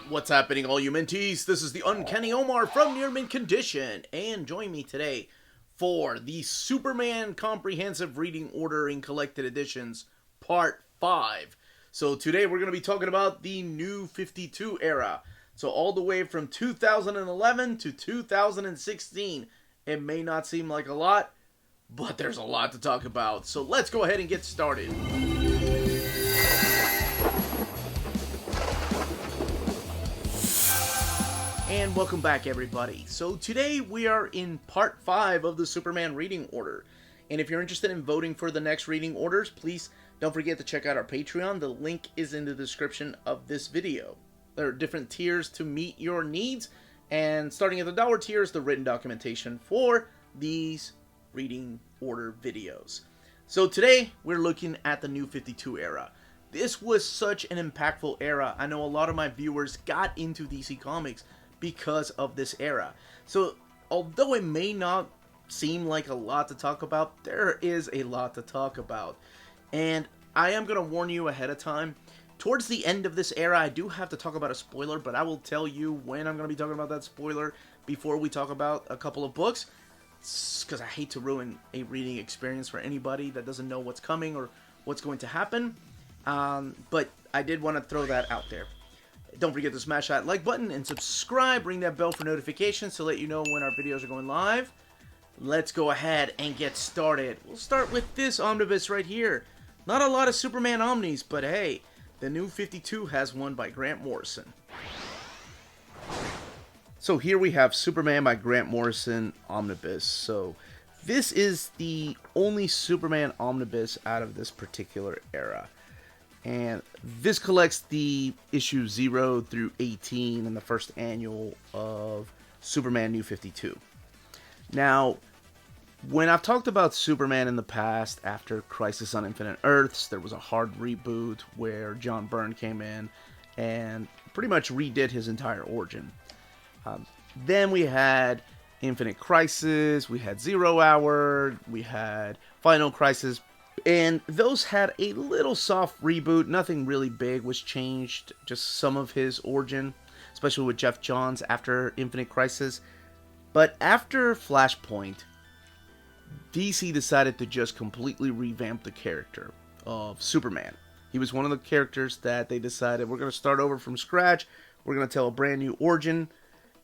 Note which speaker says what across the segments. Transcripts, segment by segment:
Speaker 1: What's happening, all you minties? This is the Uncanny Omar from Near Mint Condition, and join me today for the Superman Comprehensive Reading Order in Collected Editions, Part 5. So today we're going to be talking about the New 52 era. So all the way from 2011 to 2016. It may not seem like a lot, but there's a lot to talk about. So let's go ahead and get started. And welcome back, everybody. So today we are in part 5 of the Superman reading order. And if you're interested in voting for the next reading orders, please don't forget to check out our Patreon. The link is in the description of this video. There are different tiers to meet your needs. And starting at the $1 tier is the written documentation for these reading order videos. So today we're looking at the New 52 era. This was such an impactful era. I know a lot of my viewers got into DC Comics because of this era. So although it may not seem like a lot to talk about, there is a lot to talk about. And I am going to warn you ahead of time. Towards the end of this era, I do have to talk about a spoiler, but I will tell you when I'm going to be talking about that spoiler before we talk about a couple of books, because I hate to ruin a reading experience for anybody that doesn't know what's coming or what's going to happen. But I did want to throw that out there. Don't forget to smash that like button and subscribe. Ring that bell for notifications to let you know when our videos are going live. Let's go ahead and get started. We'll start with this omnibus right here. Not a lot of Superman omnis, but hey, the New 52 has one by Grant Morrison. So here we have Superman by Grant Morrison Omnibus. So this is the only Superman omnibus out of this particular era. And this collects the issue 0 through 18 in the first annual of Superman New 52. Now, when I've talked about Superman in the past, after Crisis on Infinite Earths, there was a hard reboot where John Byrne came in and pretty much redid his entire origin. Then we had Infinite Crisis, we had 0 Hour, we had Final Crisis. And those had a little soft reboot. Nothing really big was changed. Just some of his origin, especially with Jeff Johns after Infinite Crisis. But after Flashpoint, DC decided to just completely revamp the character of Superman. He was one of the characters that they decided, we're going to start over from scratch. We're going to tell a brand new origin.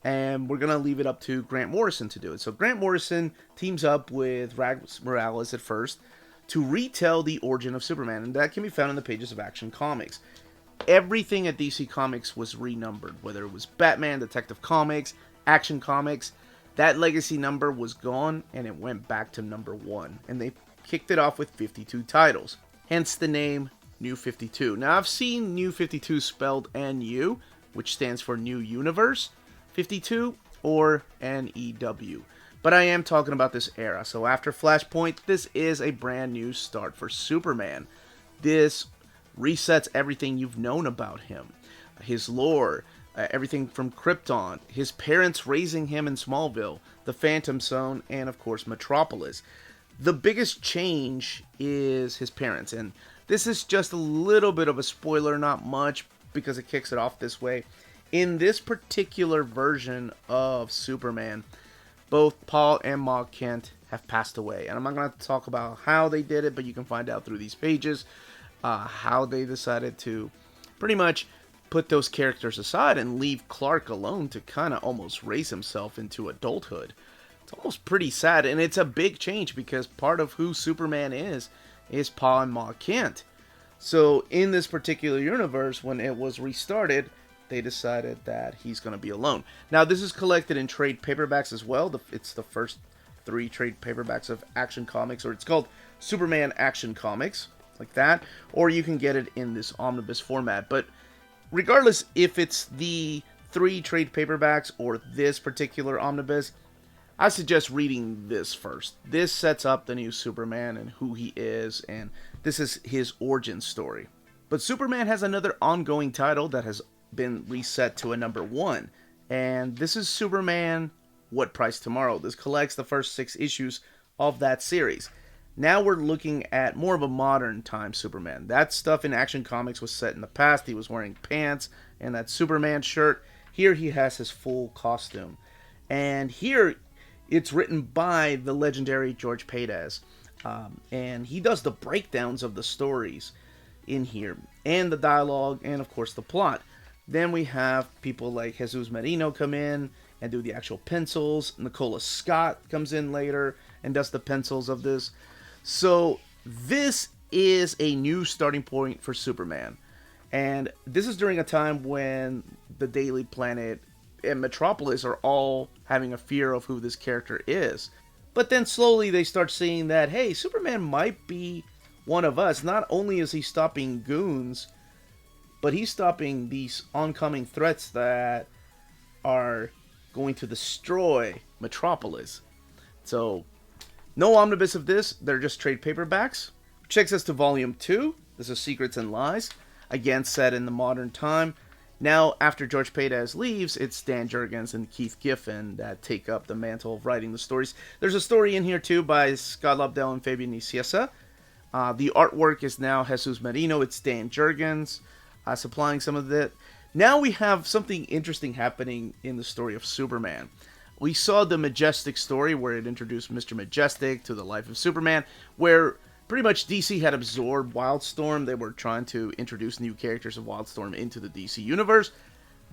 Speaker 1: And we're going to leave it up to Grant Morrison to do it. So Grant Morrison teams up with Rags Morales at first to retell the origin of Superman, and that can be found in the pages of Action Comics. Everything at DC Comics was renumbered, whether it was Batman, Detective Comics, Action Comics. That legacy number was gone, and it went back to number 1, and they kicked it off with 52 titles, hence the name New 52. Now, I've seen New 52 spelled NU, which stands for New Universe 52, or NEW. But I am talking about this era. So after Flashpoint, this is a brand new start for Superman. This resets everything you've known about him. His lore, everything from Krypton, his parents raising him in Smallville, the Phantom Zone, and of course Metropolis. The biggest change is his parents. And this is just a little bit of a spoiler, not much, because it kicks it off this way. In this particular version of Superman, both Paul and Ma Kent have passed away. And I'm not going to talk about how they did it, but you can find out through these pages how they decided to pretty much put those characters aside and leave Clark alone to kind of almost raise himself into adulthood. It's almost pretty sad, and it's a big change because part of who Superman is Paul and Ma Kent. So in this particular universe, when it was restarted, they decided that he's going to be alone. Now, this is collected in trade paperbacks as well. It's the first 3 trade paperbacks of Action Comics, or it's called Superman Action Comics, like that. Or you can get it in this omnibus format. But regardless if it's the 3 trade paperbacks or this particular omnibus, I suggest reading this first. This sets up the new Superman and who he is, and this is his origin story. But Superman has another ongoing title that has been reset to a number 1, and this is Superman What Price Tomorrow. This collects the first 6 issues of that series. Now we're looking at more of a modern time Superman. That stuff in Action Comics was set in the past. He was wearing pants and that Superman shirt. Here he has his full costume. And here it's written by the legendary George Paydez. And he does the breakdowns of the stories in here, and the dialogue, and of course the plot. Then we have people like Jesus Merino come in and do the actual pencils. Nicola Scott comes in later and does the pencils of this. So this is a new starting point for Superman. And this is during a time when the Daily Planet and Metropolis are all having a fear of who this character is. But then slowly they start seeing that, hey, Superman might be one of us. Not only is he stopping goons, but he's stopping these oncoming threats that are going to destroy Metropolis. So, no omnibus of this. They're just trade paperbacks. Takes us to Volume 2. This is Secrets and Lies. Again, set in the modern time. Now, after George Paydez leaves, it's Dan Jurgens and Keith Giffen that take up the mantle of writing the stories. There's a story in here, too, by Scott Lobdell and Fabian Nicieza. The artwork is now Jesus Merino. It's Dan Jurgens supplying some of it. Now we have something interesting happening in the story of Superman. We saw the Majestic story where it introduced Mr. Majestic to the life of Superman, where pretty much DC had absorbed Wildstorm. They were trying to introduce new characters of Wildstorm into the DC universe.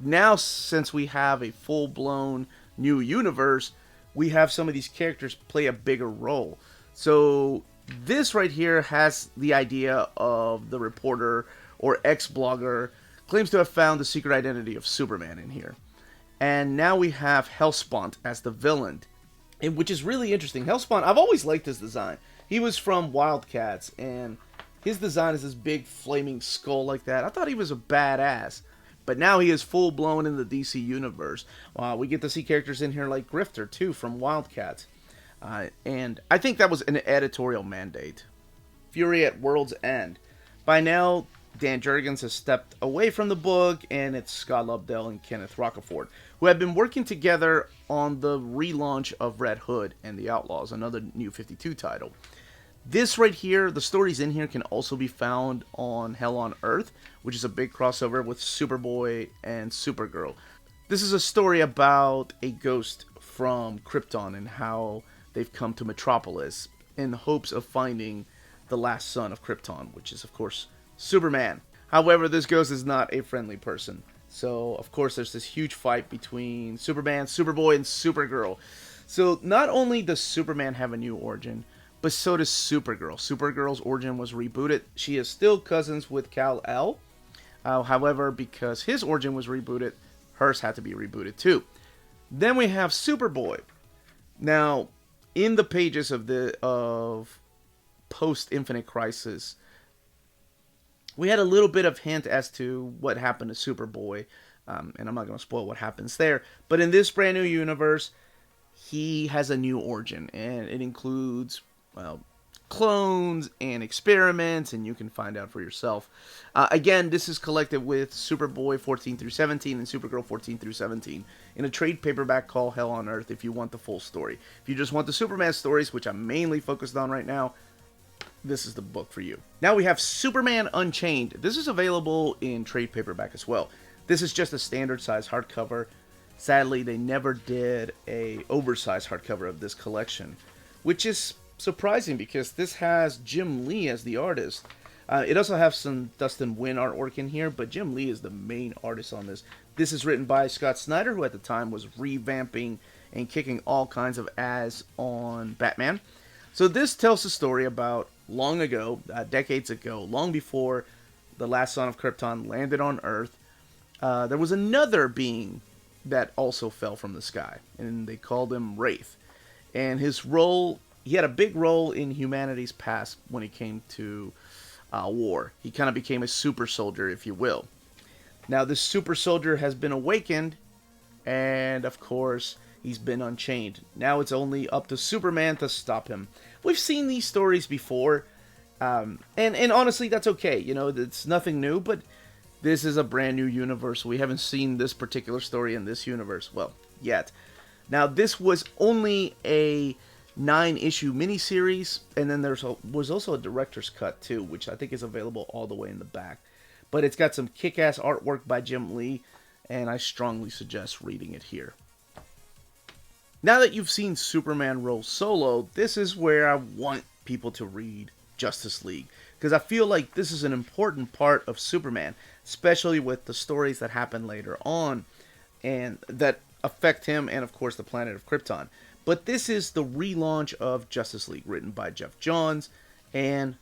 Speaker 1: Now, since we have a full-blown new universe, we have some of these characters play a bigger role. So this right here has the idea of the reporter or ex-blogger claims to have found the secret identity of Superman in here. And now we have Hellspawn as the villain, which is really interesting. Hellspawn, I've always liked his design. He was from Wildcats, and his design is this big flaming skull like that. I thought he was a badass. But now he is full-blown in the DC universe. We get to see characters in here like Grifter, too, from Wildcats. And I think that was an editorial mandate. Fury at World's End. By now, Dan Jurgens has stepped away from the book, and it's Scott Lobdell and Kenneth Rocafort, who have been working together on the relaunch of Red Hood and the Outlaws, another New 52 title. This right here, the stories in here can also be found on Hell on Earth, which is a big crossover with Superboy and Supergirl. This is a story about a ghost from Krypton and how they've come to Metropolis in hopes of finding the last son of Krypton, which is, of course, Superman. However, this ghost is not a friendly person. So, of course, there's this huge fight between Superman, Superboy, and Supergirl. So, not only does Superman have a new origin, but so does Supergirl. Supergirl's origin was rebooted. She is still cousins with Kal-El. However, because his origin was rebooted, hers had to be rebooted too. Then we have Superboy. Now, in the pages of post-Infinite Crisis, we had a little bit of hint as to what happened to Superboy, and I'm not going to spoil what happens there. But in this brand new universe, he has a new origin, and it includes, well, clones and experiments, and you can find out for yourself. Again, this is collected with Superboy 14 through 17 and Supergirl 14 through 17 in a trade paperback called Hell on Earth if you want the full story. If you just want the Superman stories, which I'm mainly focused on right now, this is the book for you. Now we have Superman Unchained. This is available in trade paperback as well. This is just a standard size hardcover. Sadly, they never did a oversized hardcover of this collection, which is surprising because this has Jim Lee as the artist. It also has some Dustin Nguyen artwork in here, but Jim Lee is the main artist on this. This is written by Scott Snyder, who at the time was revamping and kicking all kinds of ass on Batman. So this tells a story about long ago, decades ago, long before the last son of Krypton landed on Earth. There was another being that also fell from the sky, and they called him Wraith. And his role, he had a big role in humanity's past when it came to war. He kind of became a super soldier, if you will. Now, this super soldier has been awakened, and of course, he's been unchained. Now it's only up to Superman to stop him. We've seen these stories before, and honestly, that's okay. You know, it's nothing new, but this is a brand new universe. We haven't seen this particular story in this universe, well, yet. Now, this was only a 9-issue miniseries, and then was also a director's cut, too, which I think is available all the way in the back. but it's got some kick-ass artwork by Jim Lee, and I strongly suggest reading it here. Now that you've seen Superman roll solo, this is where I want people to read Justice League, because I feel like this is an important part of Superman, especially with the stories that happen later on and that affect him and of course the planet of Krypton. But this is the relaunch of Justice League, written by Jeff Johns and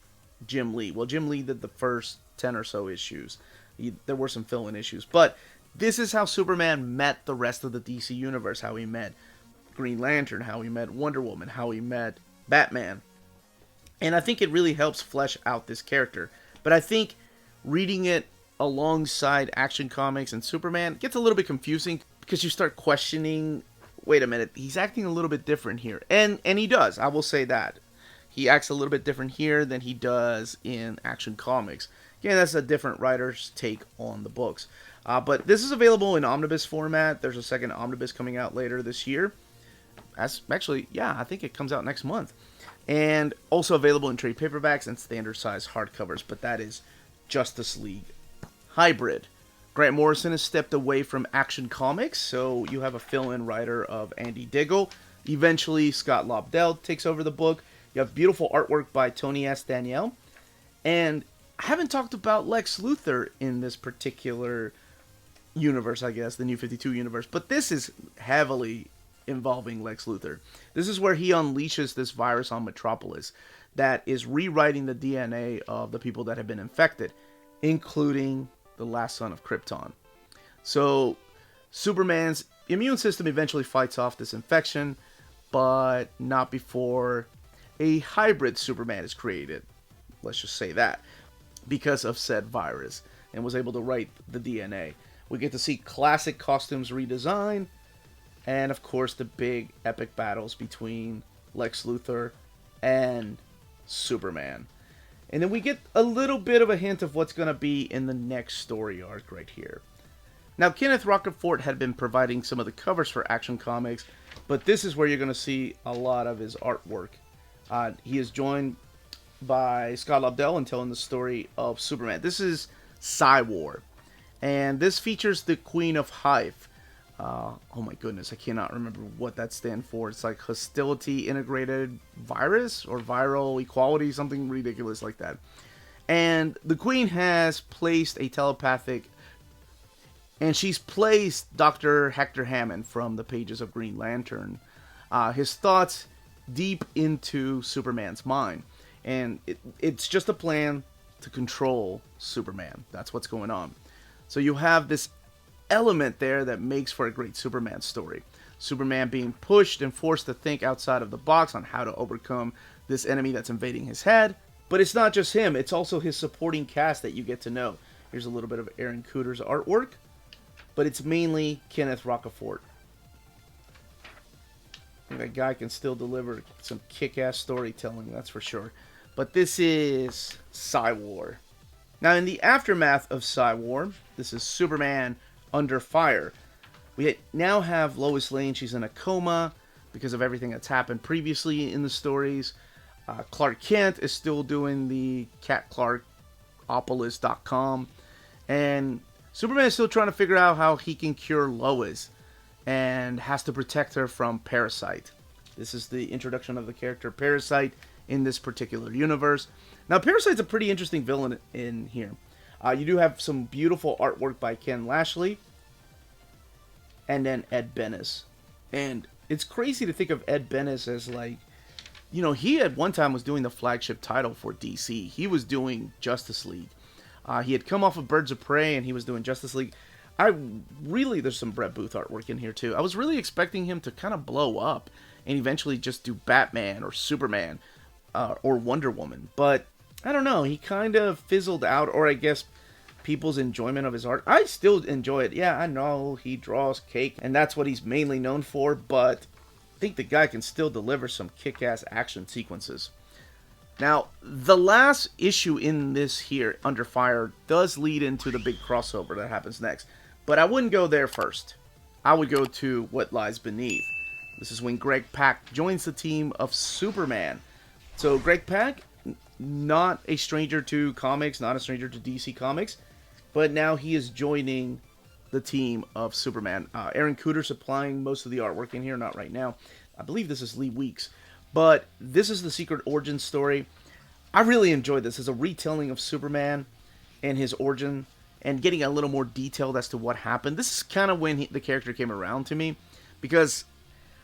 Speaker 1: Jim Lee. Well, Jim Lee did the first 10 or so issues. There were some fill-in issues, but this is how Superman met the rest of the DC universe, how he met Green Lantern, how he met Wonder Woman, how he met Batman. And I think it really helps flesh out this character. But I think reading it alongside Action Comics and Superman gets a little bit confusing, because you start questioning, wait a minute, he's acting a little bit different here. And he does, I will say that. He acts a little bit different here than he does in Action Comics. Again, that's a different writer's take on the books. But this is available in omnibus format. There's a second omnibus coming out later this year. Actually, yeah, I think it comes out next month. And also available in trade paperbacks and standard size hardcovers. But that is Justice League Hybrid. Grant Morrison has stepped away from Action Comics, so you have a fill-in writer of Andy Diggle. Eventually, Scott Lobdell takes over the book. You have beautiful artwork by Tony S. Danielle. And I haven't talked about Lex Luthor in this particular universe, I guess, the New 52 universe. But this is heavily involving Lex Luthor. This is where he unleashes this virus on Metropolis that is rewriting the DNA of the people that have been infected, including the last son of Krypton. So Superman's immune system eventually fights off this infection, but not before a hybrid Superman is created. Let's just say that, because of said virus, and was able to write the DNA. We get to see classic costumes redesigned, and of course the big epic battles between Lex Luthor and Superman. And then we get a little bit of a hint of what's going to be in the next story arc right here. Now, Kenneth Rocafort had been providing some of the covers for Action Comics, but this is where you're going to see a lot of his artwork. He is joined by Scott Lobdell in telling the story of Superman. This is Psy-War, and this features the Queen of Hive. Oh my goodness, I cannot remember what that stands for. It's like Hostility Integrated Virus or Viral Equality, something ridiculous like that. And the Queen has placed a telepathic, and she's placed Dr. Hector Hammond from the pages of Green Lantern, his thoughts deep into Superman's mind. And it's just a plan to control Superman. That's what's going on. So you have this element there that makes for a great Superman story. Superman being pushed and forced to think outside of the box on how to overcome this enemy that's invading his head. But it's not just him, it's also his supporting cast that you get to know. Here's a little bit of Aaron Cooter's artwork, but it's mainly Kenneth Rocafort. That guy can still deliver some kick-ass storytelling, that's for sure. But this is Psy-War. Now, in the aftermath of Psy-War, this is Superman Under Fire. We now have Lois Lane. She's in a coma because of everything that's happened previously in the stories. Clark Kent is still doing the CatClarkopolis.com. And Superman is still trying to figure out how he can cure Lois and has to protect her from Parasite. This is the introduction of the character Parasite in this particular universe. Now, Parasite's a pretty interesting villain in here. You do have some beautiful artwork by Ken Lashley and then Ed Benes. And it's crazy to think of Ed Benes as like, you know, he at one time was doing the flagship title for DC. He was doing Justice League. He had come off of Birds of Prey and he was doing Justice League. There's some Brett Booth artwork in here too. I was really expecting him to kind of blow up and eventually just do Batman or Superman or Wonder Woman. But I don't know, he kind of fizzled out, or I guess people's enjoyment of his art. I still enjoy it. Yeah, I know he draws cake, and that's what he's mainly known for, but I think the guy can still deliver some kick-ass action sequences. Now, the last issue in this here, Under Fire, does lead into the big crossover that happens next. But I wouldn't go there first. I would go to What Lies Beneath. This is when Greg Pak joins the team of Superman. So Greg Pak, not a stranger to comics, not a stranger to DC Comics. but now he is joining the team of Superman. Aaron Cooter supplying most of the artwork in here, not right now. I believe this is Lee Weeks. But this is the secret origin story. I really enjoyed this as a retelling of Superman and his origin and getting a little more detailed as to what happened. This is kind of when the character came around to me, because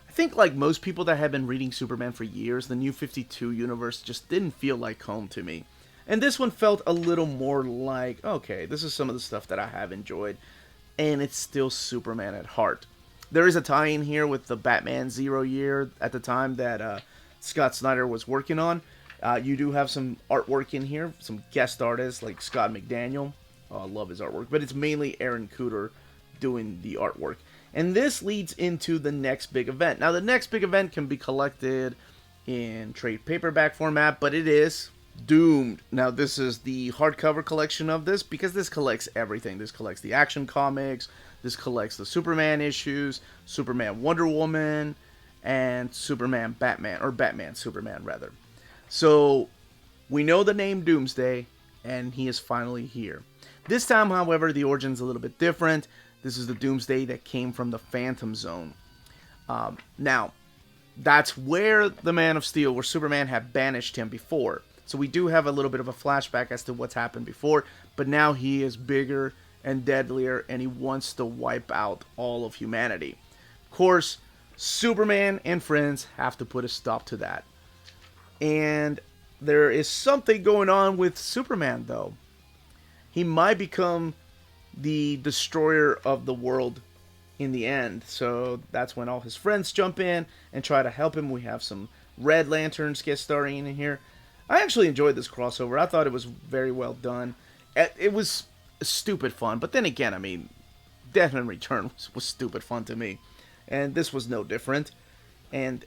Speaker 1: I think like most people that have been reading Superman for years, the New 52 universe just didn't feel like home to me. And this one felt a little more like, okay, this is some of the stuff that I have enjoyed, and it's still Superman at heart. There is a tie-in here with the Batman 0 year at the time that Scott Snyder was working on. You do have some artwork in here, some guest artists like Scott McDaniel. Oh, I love his artwork, but it's mainly Aaron Cooter doing the artwork. And this leads into the next big event. Now, the next big event can be collected in trade paperback format, but it is Doomed. Now, this is the hardcover collection of this, because this collects everything. This collects the Action Comics, this collects the Superman issues, Superman Wonder Woman, and Superman Batman, or Batman Superman, rather. So, we know the name Doomsday, and he is finally here. This time, however, the origin's a little bit different. This is the Doomsday that came from the Phantom Zone. Now, that's where the Man of Steel, where Superman had banished him before. So we do have a little bit of a flashback as to what's happened before, but now he is bigger and deadlier, and he wants to wipe out all of humanity. Of course, Superman and friends have to put a stop to that. And there is something going on with Superman, though. He might become the destroyer of the world in the end. So that's when all his friends jump in and try to help him. We have some Red Lanterns guest starring in here. I actually enjoyed this crossover. I thought it was very well done. It was stupid fun. But then again, I mean, Death and Return was stupid fun to me. And this was no different. And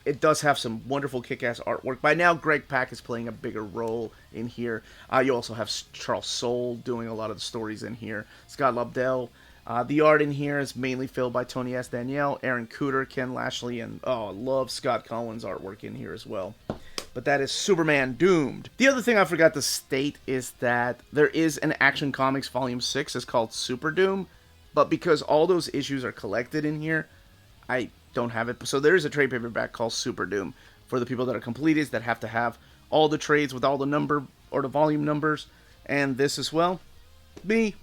Speaker 1: it does have some wonderful kick-ass artwork. By now, Greg Pak is playing a bigger role in here. You also have Charles Soule doing a lot of the stories in here. Scott Lobdell. The art in here is mainly filled by Tony S. Danielle, Aaron Cooter, Ken Lashley, and I love Scott Collins' artwork in here as well. But that is Superman Doomed. The other thing I forgot to state is that there is an Action Comics Volume 6. It's called Super Doom. But because all those issues are collected in here, I don't have it. So there is a trade paperback called Super Doom for the people that are completists that have to have all the trades with all the number or the volume numbers. And this as well. Me,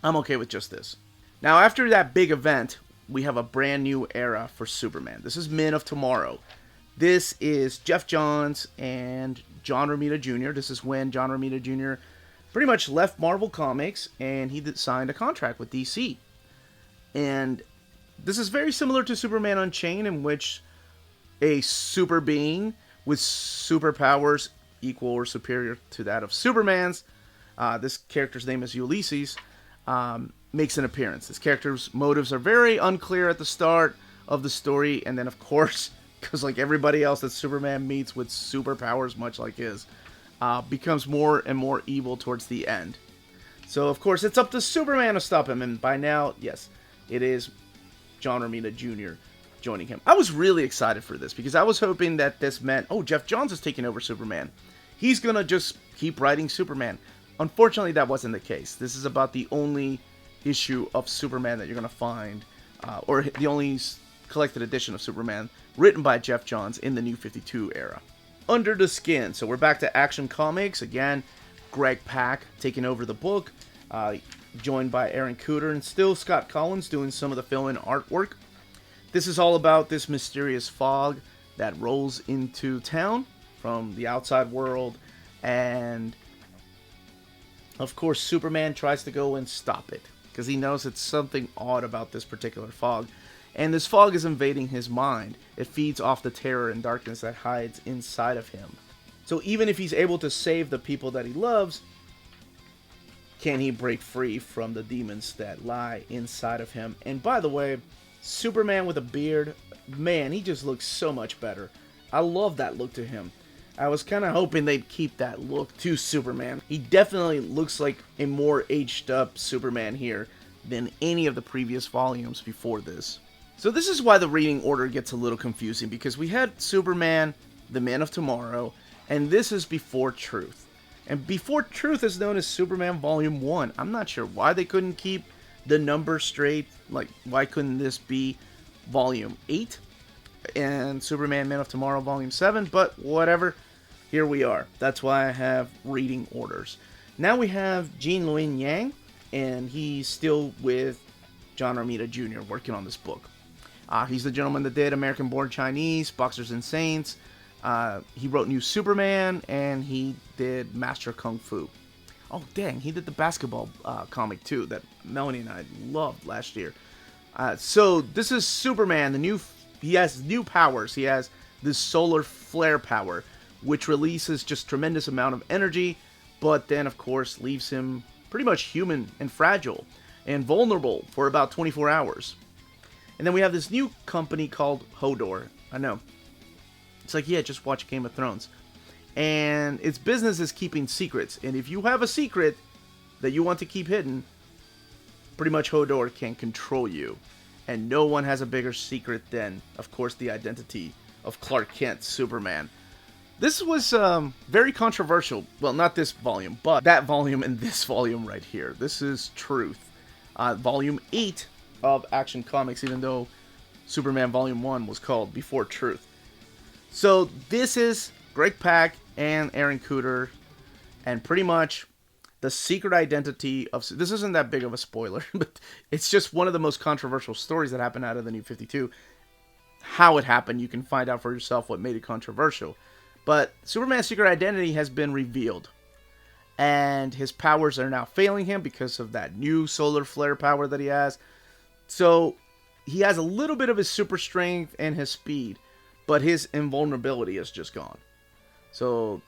Speaker 1: I'm okay with just this. Now, after that big event, we have a brand new era for Superman. This is Men of Tomorrow. This is Jeff Johns and John Romita Jr. This is when John Romita Jr. pretty much left Marvel Comics and he signed a contract with DC. And this is very similar to Superman Unchained, in which a super being with superpowers equal or superior to that of Superman's, this character's name is Ulysses, makes an appearance. This character's motives are very unclear at the start of the story, and then of course, because like everybody else that Superman meets with superpowers much like his, becomes more and more evil towards the end. So of course it's up to Superman to stop him, and by now, yes, it is John Romita Jr. joining him. I was really excited for this because I was hoping that this meant, oh, Jeff Johns is taking over Superman. He's gonna just keep writing Superman. Unfortunately, that wasn't the case. This is about the only issue of Superman that you're gonna find, or the only collected edition of Superman written by Jeff Johns in the New 52 era. Under the Skin. So we're back to Action Comics again. Greg Pak taking over the book, joined by Aaron Cooter and still Scott Collins doing some of the fill-in artwork. This is all about this mysterious fog that rolls into town from the outside world, and of course Superman tries to go and stop it because he knows it's something odd about this particular fog. And this fog is invading his mind. It feeds off the terror and darkness that hides inside of him. So even if he's able to save the people that he loves, can he break free from the demons that lie inside of him? And by the way, Superman with a beard, man, he just looks so much better. I love that look to him. I was kind of hoping they'd keep that look to Superman. He definitely looks like a more aged up Superman here than any of the previous volumes before this. So this is why the reading order gets a little confusing, because we had Superman, the Man of Tomorrow, and this is before Truth. And Before Truth is known as Superman Volume 1. I'm not sure why they couldn't keep the number straight. Like, why couldn't this be Volume 8 and Superman Man of Tomorrow Volume 7? But whatever, here we are. That's why I have reading orders. Now we have Jean Luen Yang, and he's still with John Romita Jr. working on this book. He's the gentleman that did American Born Chinese, Boxers and Saints. He wrote New Superman, and he did Master Kung Fu. Oh, dang, he did the basketball comic, too, that Melanie and I loved last year. So this is Superman. He has new powers. He has this solar flare power, which releases just tremendous amount of energy, but then, of course, leaves him pretty much human and fragile and vulnerable for about 24 hours. And then we have this new company called Hodor. I know. It's like, yeah, just watch Game of Thrones. And its business is keeping secrets. And if you have a secret that you want to keep hidden, pretty much Hodor can control you. And no one has a bigger secret than, of course, the identity of Clark Kent, Superman. This was very controversial. Well, not this volume, but that volume and this volume right here. This is Truth. Volume 8 of Action Comics, even though Superman Volume 1 was called Before Truth. So this is Greg Pak and Aaron Kuder, and pretty much the secret identity of... This isn't that big of a spoiler, but it's just one of the most controversial stories that happened out of the New 52. How it happened, you can find out for yourself what made it controversial. But Superman's secret identity has been revealed. And his powers are now failing him because of that new solar flare power that he has. So he has a little bit of his super strength and his speed, but his invulnerability is just gone. So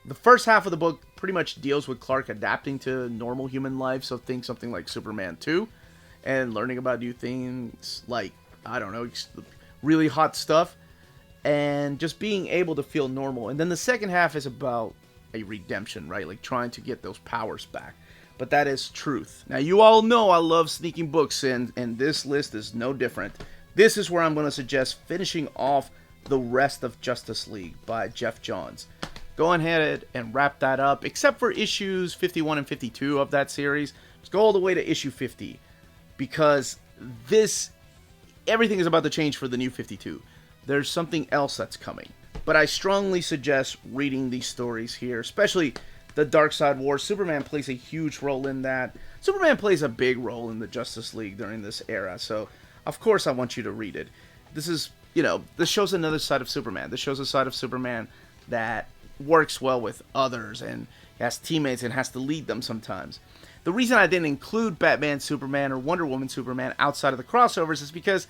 Speaker 1: the first half of the book pretty much deals with Clark adapting to normal human life. So think something like Superman 2 and learning about new things like, I don't know, really hot stuff and just being able to feel normal. And then the second half is about a redemption, right? Like trying to get those powers back. But that is Truth. Now, you all know I love sneaking books, and this list is no different. This is where I'm going to suggest finishing off the rest of Justice League by Jeff Johns. Go ahead and wrap that up, except for issues 51 and 52 of that series. Just go all the way to issue 50, because everything is about to change for the new 52. There's something else that's coming. But I strongly suggest reading these stories here, especially the Darkseid War. Superman plays a huge role in that. Superman plays a big role in the Justice League during this era, so of course I want you to read it. This is, this shows another side of Superman. This shows a side of Superman that works well with others and has teammates and has to lead them sometimes. The reason I didn't include Batman Superman or Wonder Woman Superman outside of the crossovers is because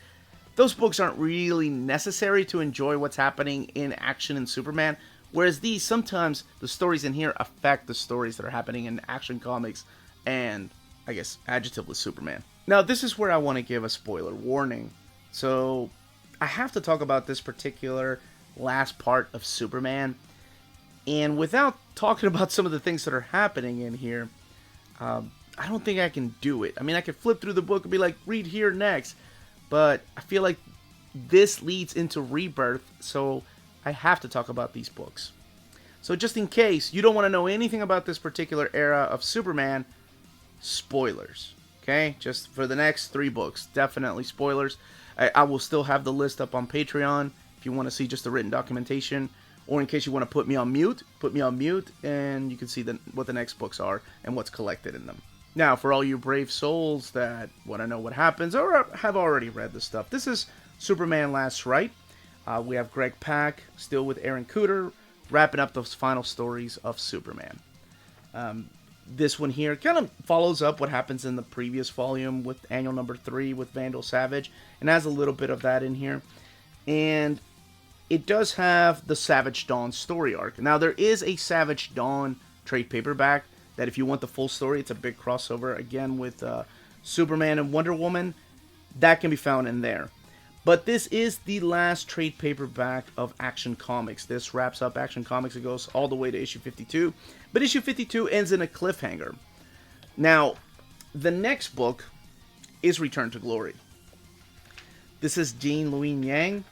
Speaker 1: those books aren't really necessary to enjoy what's happening in action in Superman, whereas these, sometimes the stories in here affect the stories that are happening in Action Comics and, I guess, adjectively Superman. Now, this is where I want to give a spoiler warning. So, I have to talk about this particular last part of Superman, and without talking about some of the things that are happening in here, I don't think I can do it. I mean, I could flip through the book and be like, read here next, but I feel like this leads into Rebirth, so I have to talk about these books. So just in case you don't want to know anything about this particular era of Superman, spoilers. Okay? Just for the next 3 books, definitely spoilers. I will still have the list up on Patreon if you want to see just the written documentation, or in case you want to put me on mute, and you can see what the next books are and what's collected in them. Now, for all you brave souls that want to know what happens or have already read the stuff, this is Superman Last Right. We have Greg Pak still with Aaron Kuder wrapping up those final stories of Superman. This one here kind of follows up what happens in the previous volume with annual number 3 with Vandal Savage, and has a little bit of that in here. And it does have the Savage Dawn story arc. Now, there is a Savage Dawn trade paperback that if you want the full story, it's a big crossover, again, with Superman and Wonder Woman. That can be found in there. But this is the last trade paperback of Action Comics. This wraps up Action Comics. It goes all the way to issue 52. But issue 52 ends in a cliffhanger. Now, the next book is Return to Glory. This is Jean Luen Yang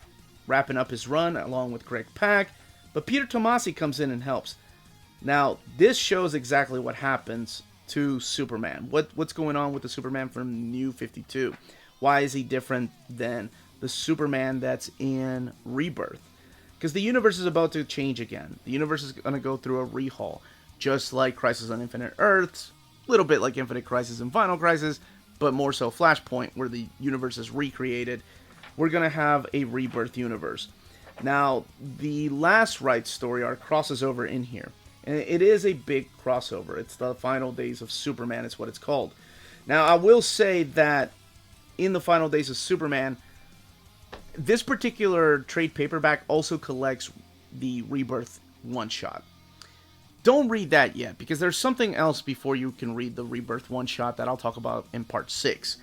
Speaker 1: wrapping up his run along with Greg Pak. But Peter Tomasi comes in and helps. Now, this shows exactly what happens to Superman. What's going on with the Superman from New 52? Why is he different than the Superman that's in Rebirth? Because the universe is about to change again. The universe is going to go through a rehaul, just like Crisis on Infinite Earths, a little bit like Infinite Crisis and Final Crisis, but more so Flashpoint, where the universe is recreated. We're going to have a Rebirth universe. Now, the last Right story arc crosses over in here. And it is a big crossover. It's the Final Days of Superman, is what it's called. Now, I will say that in the Final Days of Superman, this particular trade paperback also collects the Rebirth one-shot. Don't read that yet, because there's something else before you can read the Rebirth one-shot that I'll talk about in part 6.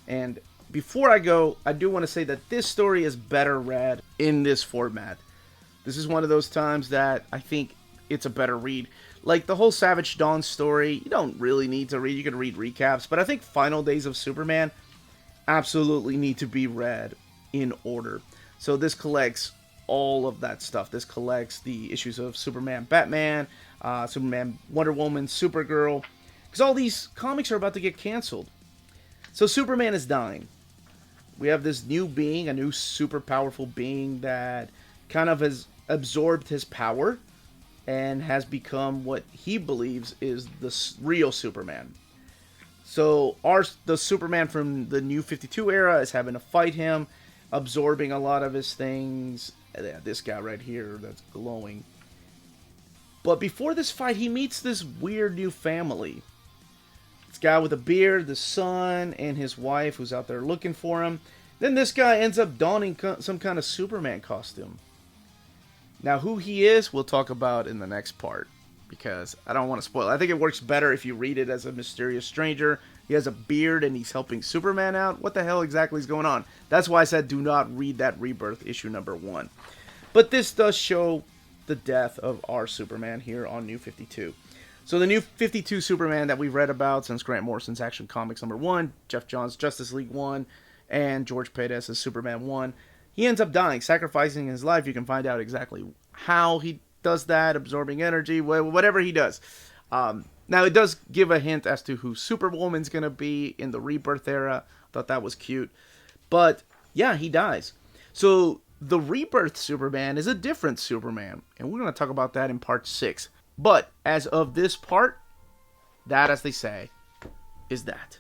Speaker 1: And before I go, I do want to say that this story is better read in this format. This is one of those times that I think it's a better read. Like the whole Savage Dawn story, you don't really need to read. You can read recaps, but I think Final Days of Superman absolutely need to be read in order. So this collects all of that stuff. This collects the issues of Superman, Batman, Superman, Wonder Woman, Supergirl, because all these comics are about to get canceled. So Superman is dying. We have this new being, a new super powerful being that kind of has absorbed his power and has become what he believes is the real Superman. So the Superman from the New 52 era is having to fight him, absorbing a lot of his things. Yeah, this guy right here that's glowing. But before this fight, he meets this weird new family. This guy with a beard, the son, and his wife who's out there looking for him. Then this guy ends up donning some kind of Superman costume. Now, who he is, we'll talk about in the next part, because I don't want to spoil it. I think it works better if you read it as a mysterious stranger. He has a beard and he's helping Superman out. What the hell exactly is going on? That's why I said do not read that Rebirth issue number 1. But this does show the death of our Superman here on New 52. So the New 52 Superman that we've read about since Grant Morrison's Action Comics number 1, Jeff Johns' Justice League 1, and George Pérez's Superman 1, he ends up dying, sacrificing his life. You can find out exactly how he does that, absorbing energy, whatever he does. Now, it does give a hint as to who Superwoman's going to be in the Rebirth era. I thought that was cute. But, yeah, he dies. So, the Rebirth Superman is a different Superman. And we're going to talk about that in part 6. But, as of this part, that, as they say, is that.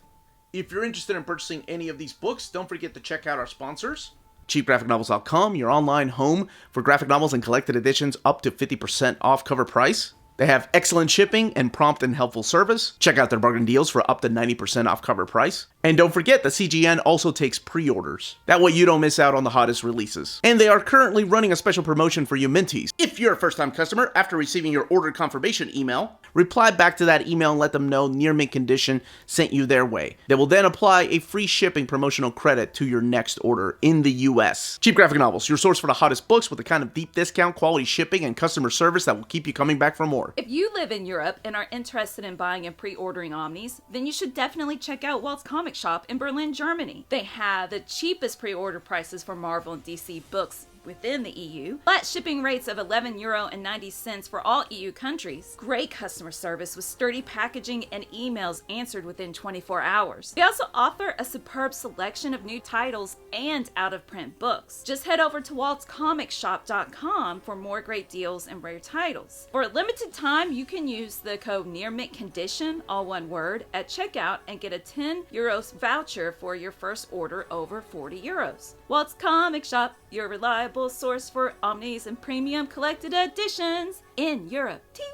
Speaker 1: If you're interested in purchasing any of these books, don't forget to check out our sponsors. CheapGraphicNovels.com, your online home for graphic novels and collected editions up to 50% off cover price. They have excellent shipping and prompt and helpful service. Check out their bargain deals for up to 90% off cover price. And don't forget that CGN also takes pre-orders. That way you don't miss out on the hottest releases. And they are currently running a special promotion for you Minties. If you're a first-time customer, after receiving your order confirmation email, reply back to that email and let them know Near Mint Condition sent you their way. They will then apply a free shipping promotional credit to your next order in the US. Cheap Graphic Novels, your source for the hottest books with the kind of deep discount, quality shipping, and customer service that will keep you coming back for more.
Speaker 2: If you live in Europe and are interested in buying and pre-ordering Omnis, then you should definitely check out Walt's Comic Shop in Berlin, Germany. They have the cheapest pre-order prices for Marvel and DC books within the EU, flat shipping rates of €11.90 for all EU countries, great customer service with sturdy packaging and emails answered within 24 hours. They also offer a superb selection of new titles and out-of-print books. Just head over to waltscomicshop.com for more great deals and rare titles. For a limited time, you can use the code NEARMINTCONDITION, all one word, at checkout and get a €10 voucher for your first order over €40. Walt's Comic Shop, your reliable source for Omnis and premium collected editions in Europe. Ting!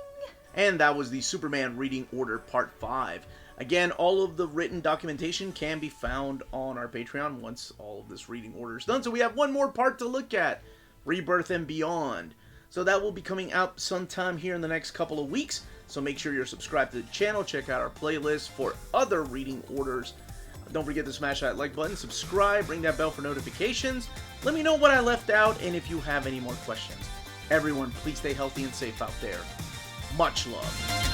Speaker 1: And that was the Superman Reading Order Part 5. Again, all of the written documentation can be found on our Patreon once all of this reading order is done. So we have one more part to look at, Rebirth and Beyond. So that will be coming out sometime here in the next couple of weeks. So make sure you're subscribed to the channel. Check out our playlist for other reading orders. Don't forget to smash that like button, subscribe, ring that bell for notifications. Let me know what I left out and if you have any more questions. Everyone, please stay healthy and safe out there. Much love.